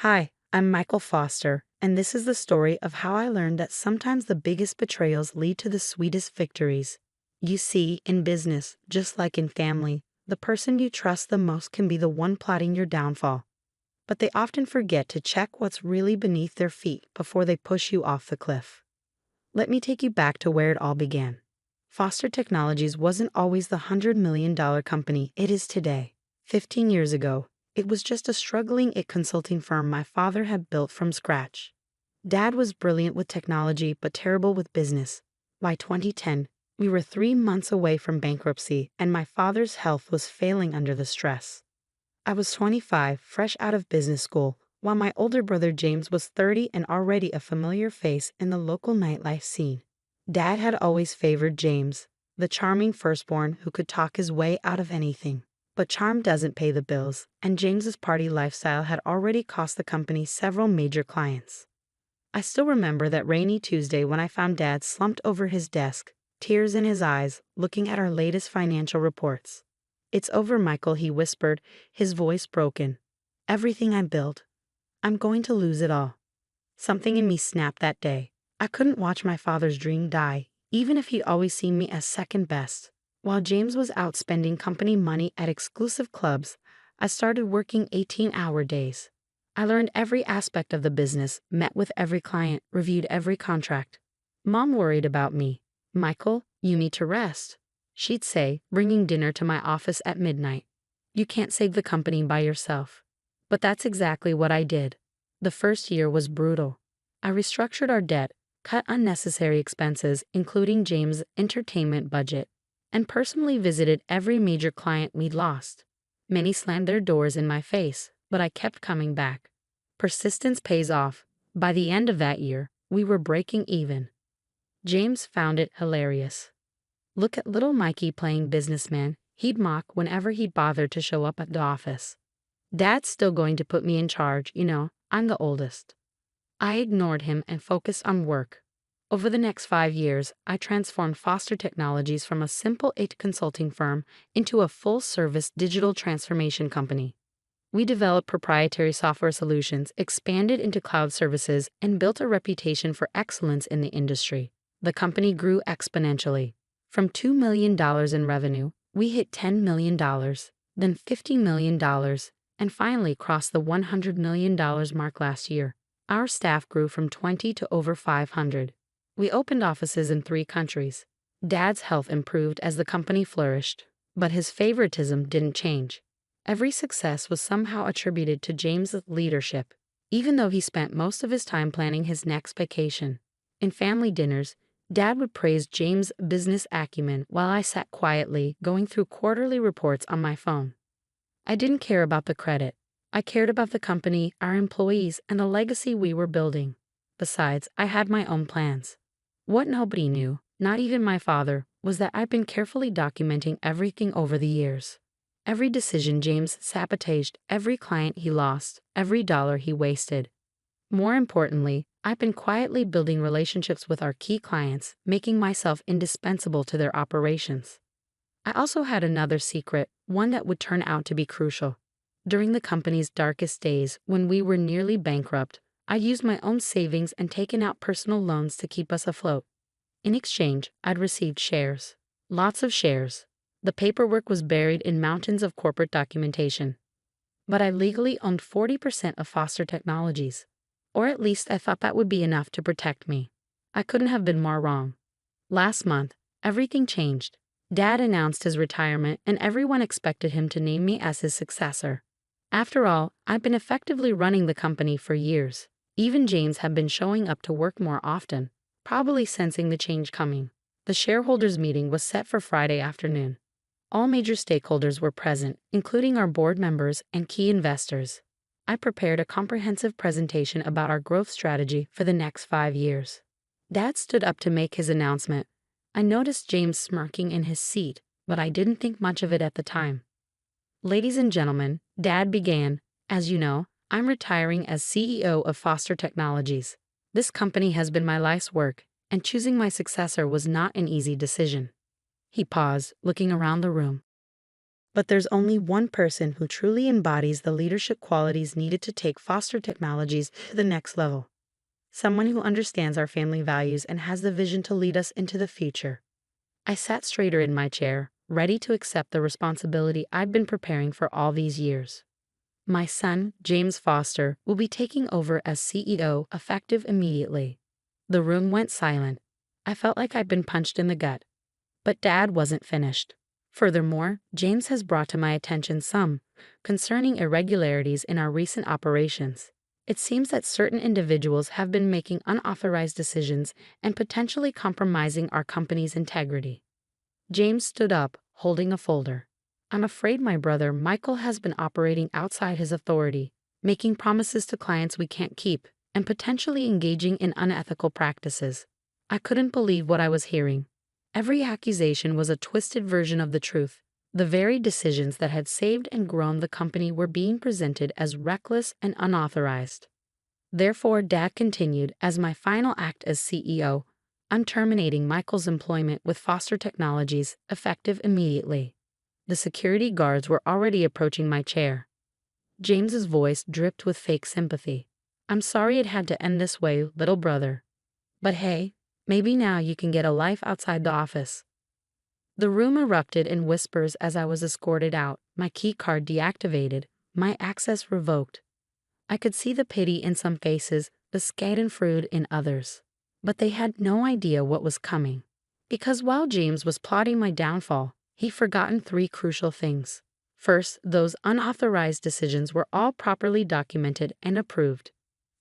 Hi, I'm Michael Foster, and this is the story of how I learned that sometimes the biggest betrayals lead to the sweetest victories. You see, in business, just like in family, the person you trust the most can be the one plotting your downfall. But they often forget to check what's really beneath their feet before they push you off the cliff. Let me take you back to where it all began. Foster Technologies wasn't always the $100 million company it is today. 15 years ago, it was just a struggling consulting firm my father had built from scratch. Dad was brilliant with technology but terrible with business. By 2010, we were 3 months away from bankruptcy, and my father's health was failing under the stress. I was 25, fresh out of business school, while my older brother James was 30 and already a familiar face in the local nightlife scene. Dad had always favored James, the charming firstborn who could talk his way out of anything. But charm doesn't pay the bills, and James's party lifestyle had already cost the company several major clients. I still remember that rainy Tuesday when I found Dad slumped over his desk, tears in his eyes, looking at our latest financial reports. "It's over, Michael," he whispered, his voice broken. "Everything I built. I'm going to lose it all." Something in me snapped that day. I couldn't watch my father's dream die, even if he'd always seen me as second best. While James was out spending company money at exclusive clubs, I started working 18-hour days. I learned every aspect of the business, met with every client, reviewed every contract. Mom worried about me. "Michael, you need to rest," she'd say, bringing dinner to my office at midnight. "You can't save the company by yourself." But that's exactly what I did. The first year was brutal. I restructured our debt, cut unnecessary expenses, including James' entertainment budget, and personally visited every major client we'd lost. Many slammed their doors in my face, but I kept coming back. Persistence pays off. By the end of that year, we were breaking even. James found it hilarious. "Look at little Mikey playing businessman," he'd mock whenever he bothered to show up at the office. "Dad's still going to put me in charge, I'm the oldest." I ignored him and focused on work. Over the next 5 years, I transformed Foster Technologies from a simple consulting firm into a full-service digital transformation company. We developed proprietary software solutions, expanded into cloud services, and built a reputation for excellence in the industry. The company grew exponentially. From $2 million in revenue, we hit $10 million, then $50 million, and finally crossed the $100 million mark last year. Our staff grew from 20 to over 500. We opened offices in 3 countries. Dad's health improved as the company flourished, but his favoritism didn't change. Every success was somehow attributed to James's leadership, even though he spent most of his time planning his next vacation. In family dinners, Dad would praise James' business acumen while I sat quietly going through quarterly reports on my phone. I didn't care about the credit. I cared about the company, our employees, and the legacy we were building. Besides, I had my own plans. What nobody knew, not even my father, was that I'd been carefully documenting everything over the years. Every decision James sabotaged, every client he lost, every dollar he wasted. More importantly, I've been quietly building relationships with our key clients, making myself indispensable to their operations. I also had another secret, one that would turn out to be crucial. During the company's darkest days, when we were nearly bankrupt, I'd used my own savings and taken out personal loans to keep us afloat. In exchange, I'd received shares. Lots of shares. The paperwork was buried in mountains of corporate documentation. But I legally owned 40% of Foster Technologies. Or at least I thought that would be enough to protect me. I couldn't have been more wrong. Last month, everything changed. Dad announced his retirement, and everyone expected him to name me as his successor. After all, I've been effectively running the company for years. Even James had been showing up to work more often, probably sensing the change coming. The shareholders' meeting was set for Friday afternoon. All major stakeholders were present, including our board members and key investors. I prepared a comprehensive presentation about our growth strategy for the next 5 years. Dad stood up to make his announcement. I noticed James smirking in his seat, but I didn't think much of it at the time. "Ladies and gentlemen," Dad began, "as you know, I'm retiring as CEO of Foster Technologies. This company has been my life's work, and choosing my successor was not an easy decision." He paused, looking around the room. But there's only one person who truly embodies the leadership qualities needed to take Foster Technologies to the next level. Someone who understands our family values and has the vision to lead us into the future. I sat straighter in my chair, ready to accept the responsibility I've been preparing for all these years. My son, James Foster, will be taking over as CEO effective immediately. The room went silent. I felt like I'd been punched in the gut. But Dad wasn't finished. Furthermore, James has brought to my attention some concerning irregularities in our recent operations. It seems that certain individuals have been making unauthorized decisions and potentially compromising our company's integrity. James stood up, holding a folder. I'm afraid my brother Michael has been operating outside his authority, making promises to clients we can't keep, and potentially engaging in unethical practices. I couldn't believe what I was hearing. Every accusation was a twisted version of the truth. The very decisions that had saved and grown the company were being presented as reckless and unauthorized. Therefore, Dad continued, as my final act as CEO, I'm terminating Michael's employment with Foster Technologies, effective immediately. The security guards were already approaching my chair. James's voice dripped with fake sympathy. I'm sorry it had to end this way, little brother. But hey, maybe now you can get a life outside the office. The room erupted in whispers as I was escorted out, my key card deactivated, my access revoked. I could see the pity in some faces, the schadenfreude in others. But they had no idea what was coming. Because while James was plotting my downfall, he'd forgotten three crucial things. First, those unauthorized decisions were all properly documented and approved.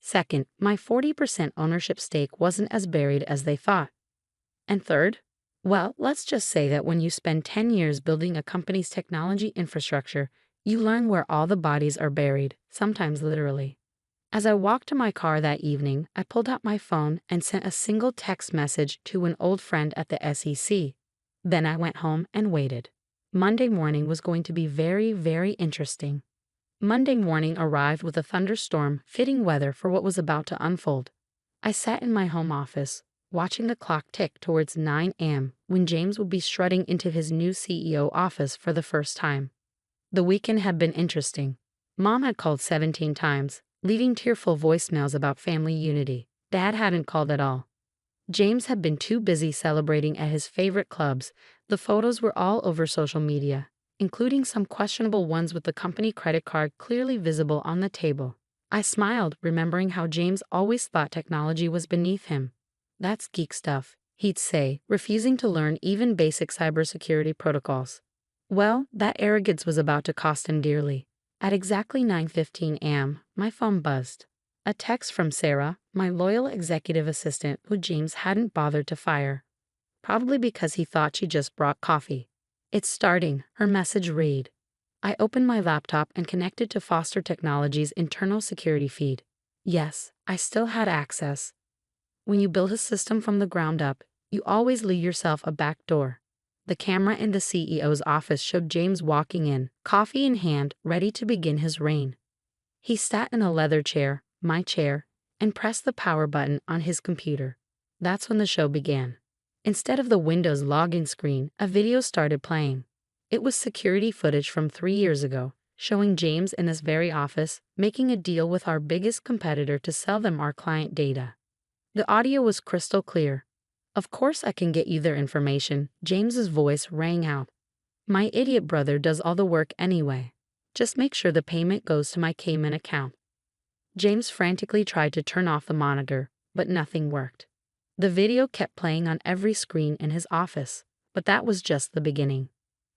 Second, my 40% ownership stake wasn't as buried as they thought. And third, well, let's just say that when you spend 10 years building a company's technology infrastructure, you learn where all the bodies are buried, sometimes literally. As I walked to my car that evening, I pulled out my phone and sent a single text message to an old friend at the SEC. Then I went home and waited. Monday morning was going to be very, very interesting. Monday morning arrived with a thunderstorm, fitting weather for what was about to unfold. I sat in my home office, watching the clock tick towards 9 a.m. when James would be strutting into his new CEO office for the first time. The weekend had been interesting. Mom had called 17 times, leaving tearful voicemails about family unity. Dad hadn't called at all. James had been too busy celebrating at his favorite clubs. The photos were all over social media, including some questionable ones with the company credit card clearly visible on the table. I smiled, remembering how James always thought technology was beneath him. That's geek stuff, he'd say, refusing to learn even basic cybersecurity protocols. Well, that arrogance was about to cost him dearly. At exactly 9:15 a.m., my phone buzzed. A text from Sarah, my loyal executive assistant who James hadn't bothered to fire. Probably because he thought she just brought coffee. It's starting, her message read. I opened my laptop and connected to Foster Technologies' internal security feed. Yes, I still had access. When you build a system from the ground up, you always leave yourself a back door. The camera in the CEO's office showed James walking in, coffee in hand, ready to begin his reign. He sat in a leather chair, my chair, and pressed the power button on his computer. That's when the show began. Instead of the Windows login screen, a video started playing. It was security footage from 3 years ago, showing James in this very office, making a deal with our biggest competitor to sell them our client data. The audio was crystal clear. Of course I can get you their information, James's voice rang out. My idiot brother does all the work anyway. Just make sure the payment goes to my Cayman account. James frantically tried to turn off the monitor, but nothing worked. The video kept playing on every screen in his office, but that was just the beginning.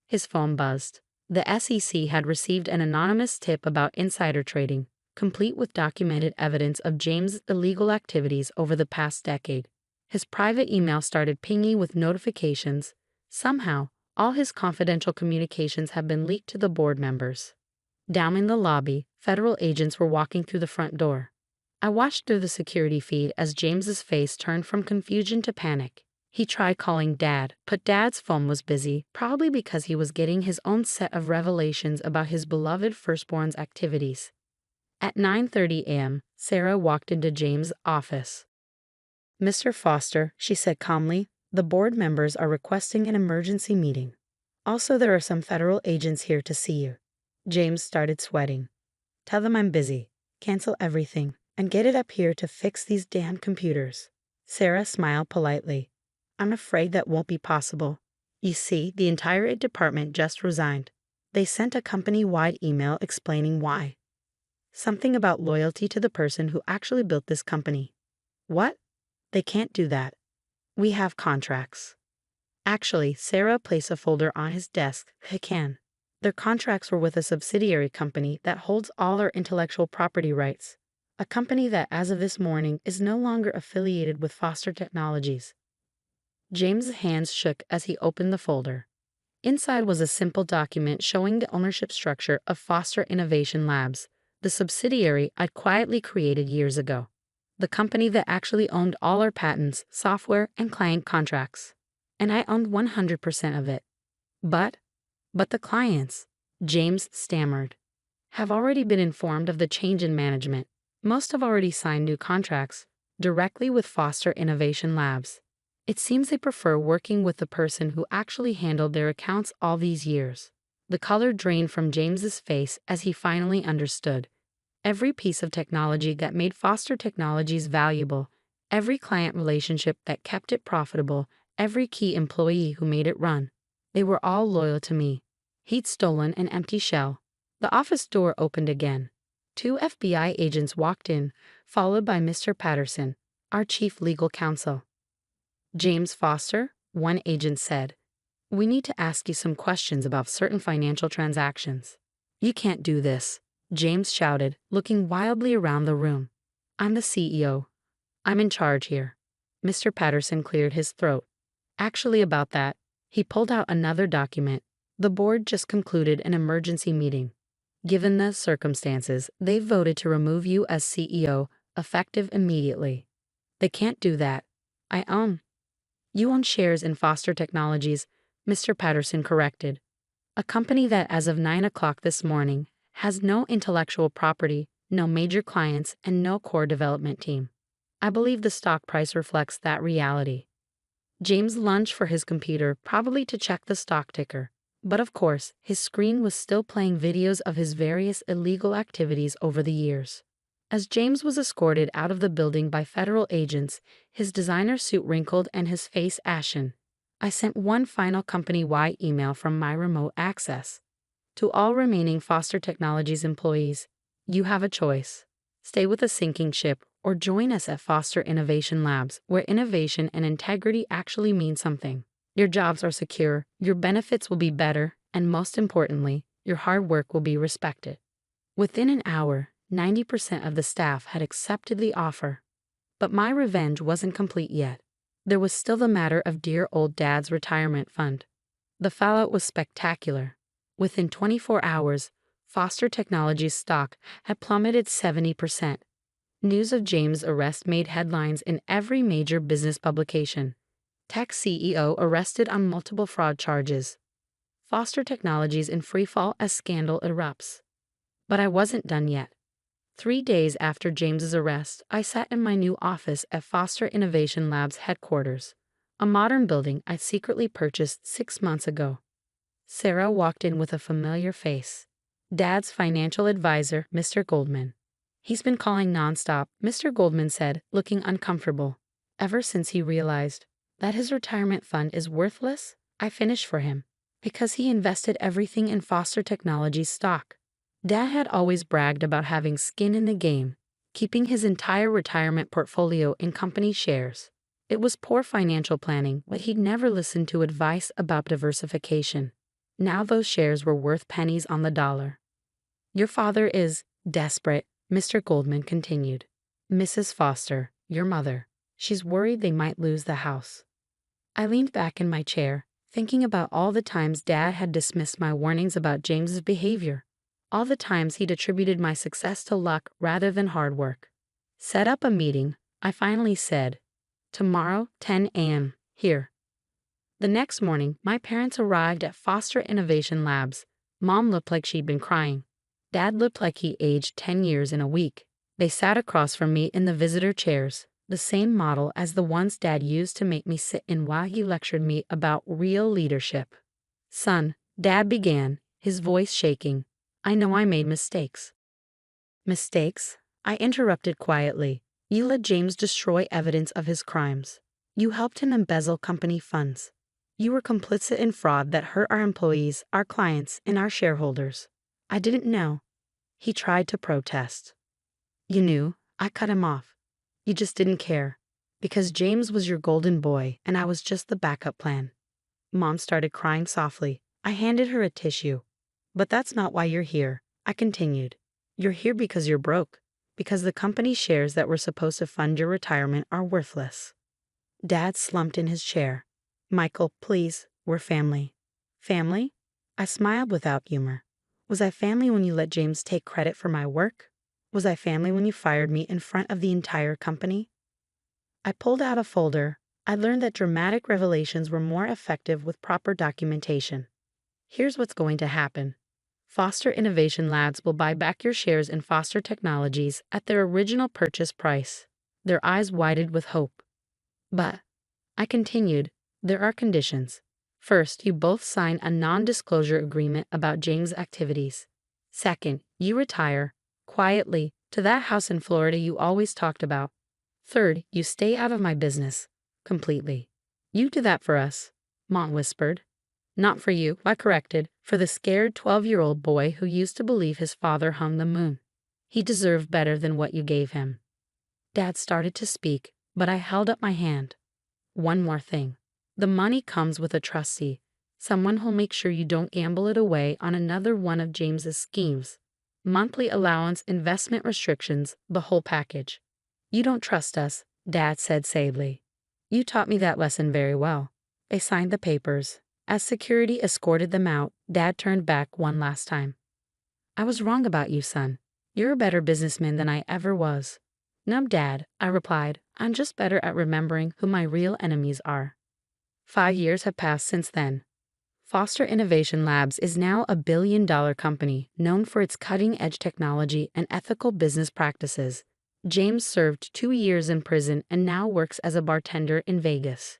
His phone buzzed. The SEC had received an anonymous tip about insider trading, complete with documented evidence of James' illegal activities over the past decade. His private email started pinging with notifications. Somehow, all his confidential communications had been leaked to the board members. Down in the lobby, federal agents were walking through the front door. I watched through the security feed as James's face turned from confusion to panic. He tried calling Dad, but Dad's phone was busy, probably because he was getting his own set of revelations about his beloved firstborn's activities. At 9:30 a.m., Sarah walked into James' office. Mr. Foster, she said calmly, the board members are requesting an emergency meeting. Also, there are some federal agents here to see you. James started sweating. Tell them I'm busy. Cancel everything and get it up here to fix these damn computers. Sarah smiled politely. I'm afraid that won't be possible. You see, the entire department just resigned. They sent a company-wide email explaining why. Something about loyalty to the person who actually built this company. What? They can't do that. We have contracts. Actually, Sarah placed a folder on his desk. They can. Their contracts were with a subsidiary company that holds all our intellectual property rights. A company that, as of this morning, is no longer affiliated with Foster Technologies. James's hands shook as he opened the folder. Inside was a simple document showing the ownership structure of Foster Innovation Labs, the subsidiary I'd quietly created years ago. The company that actually owned all our patents, software, and client contracts. And I owned 100% of it. But the clients, James stammered, have already been informed of the change in management. Most have already signed new contracts directly with Foster Innovation Labs. It seems they prefer working with the person who actually handled their accounts all these years. The color drained from James's face as he finally understood. Every piece of technology that made Foster Technologies valuable, every client relationship that kept it profitable, every key employee who made it run. They were all loyal to me. He'd stolen an empty shell. The office door opened again. 2 FBI agents walked in, followed by Mr. Patterson, our chief legal counsel. James Foster, one agent said, we need to ask you some questions about certain financial transactions. You can't do this, James shouted, looking wildly around the room. I'm the CEO. I'm in charge here. Mr. Patterson cleared his throat. Actually, about that, he pulled out another document. The board just concluded an emergency meeting. Given the circumstances, they voted to remove you as CEO, effective immediately. They can't do that. You own shares in Foster Technologies, Mr. Patterson corrected. A company that, as of 9 o'clock this morning, has no intellectual property, no major clients, and no core development team. I believe the stock price reflects that reality. James lunged for his computer, probably to check the stock ticker. But of course, his screen was still playing videos of his various illegal activities over the years. As James was escorted out of the building by federal agents, his designer suit wrinkled and his face ashen, I sent one final company-wide email from my remote access. To all remaining Foster Technologies employees, you have a choice. Stay with a sinking ship or join us at Foster Innovation Labs, where innovation and integrity actually mean something. Your jobs are secure, your benefits will be better, and most importantly, your hard work will be respected. Within an hour, 90% of the staff had accepted the offer. But my revenge wasn't complete yet. There was still the matter of dear old Dad's retirement fund. The fallout was spectacular. Within 24 hours, Foster Technologies stock had plummeted 70%. News of James' arrest made headlines in every major business publication. Tech CEO arrested on multiple fraud charges. Foster Technologies in freefall as scandal erupts. But I wasn't done yet. 3 days after James's arrest, I sat in my new office at Foster Innovation Labs headquarters, a modern building I secretly purchased 6 months ago. Sarah walked in with a familiar face. Dad's financial advisor, Mr. Goldman. He's been calling nonstop, Mr. Goldman said, looking uncomfortable. Ever since he realized that his retirement fund is worthless, I finished for him, because he invested everything in Foster Technologies stock. Dad had always bragged about having skin in the game, keeping his entire retirement portfolio in company shares. It was poor financial planning, but he'd never listened to advice about diversification. Now those shares were worth pennies on the dollar. Your father is desperate, Mr. Goldman continued. Mrs. Foster, your mother, she's worried they might lose the house. I leaned back in my chair, thinking about all the times Dad had dismissed my warnings about James's behavior. All the times he'd attributed my success to luck rather than hard work. Set up a meeting, I finally said. Tomorrow, 10 a.m., here. The next morning, my parents arrived at Foster Innovation Labs. Mom looked like she'd been crying. Dad looked like he aged 10 years in a week. They sat across from me in the visitor chairs, the same model as the ones Dad used to make me sit in while he lectured me about real leadership. Son, Dad began, his voice shaking. I know I made mistakes. Mistakes? I interrupted quietly. You let James destroy evidence of his crimes. You helped him embezzle company funds. You were complicit in fraud that hurt our employees, our clients, and our shareholders. I didn't know. He tried to protest. You knew. I cut him off. You just didn't care. Because James was your golden boy, and I was just the backup plan. Mom started crying softly. I handed her a tissue. But that's not why you're here, I continued. You're here because you're broke. Because the company shares that were supposed to fund your retirement are worthless. Dad slumped in his chair. Michael, please, we're family. Family? I smiled without humor. Was I family when you let James take credit for my work? Was I family when you fired me in front of the entire company? I pulled out a folder. I learned that dramatic revelations were more effective with proper documentation. Here's what's going to happen. Foster Innovation Labs will buy back your shares in Foster Technologies at their original purchase price. Their eyes widened with hope. But, I continued, there are conditions. First, you both sign a non-disclosure agreement about James' activities. Second, you retire, quietly, to that house in Florida you always talked about. Third, you stay out of my business. Completely. You do that for us, Mom whispered. Not for you, I corrected, for the scared 12-year-old boy who used to believe his father hung the moon. He deserved better than what you gave him. Dad started to speak, but I held up my hand. One more thing. The money comes with a trustee, someone who'll make sure you don't gamble it away on another one of James's schemes. Monthly allowance, investment restrictions, the whole package. You don't trust us, Dad said sadly. You taught me that lesson very well. They signed the papers. As security escorted them out, Dad turned back one last time. I was wrong about you, son. You're a better businessman than I ever was. No, Dad, I replied. I'm just better at remembering who my real enemies are. 5 years have passed since then. Foster Innovation Labs is now a billion-dollar company known for its cutting-edge technology and ethical business practices. James served 2 years in prison and now works as a bartender in Vegas.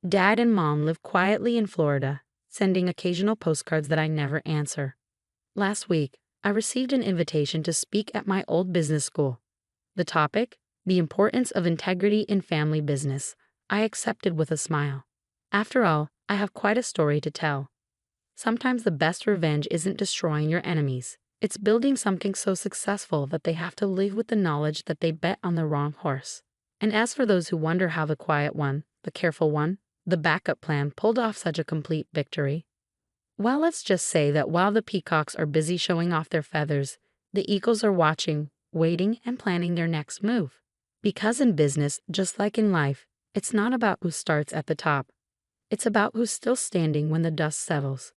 Dad and Mom live quietly in Florida, sending occasional postcards that I never answer. Last week, I received an invitation to speak at my old business school. The topic? The importance of integrity in family business. I accepted with a smile. After all, I have quite a story to tell. Sometimes the best revenge isn't destroying your enemies. It's building something so successful that they have to live with the knowledge that they bet on the wrong horse. And as for those who wonder how the quiet one, the careful one, the backup plan pulled off such a complete victory, well, let's just say that while the peacocks are busy showing off their feathers, the eagles are watching, waiting, and planning their next move. Because in business, just like in life, it's not about who starts at the top. It's about who's still standing when the dust settles.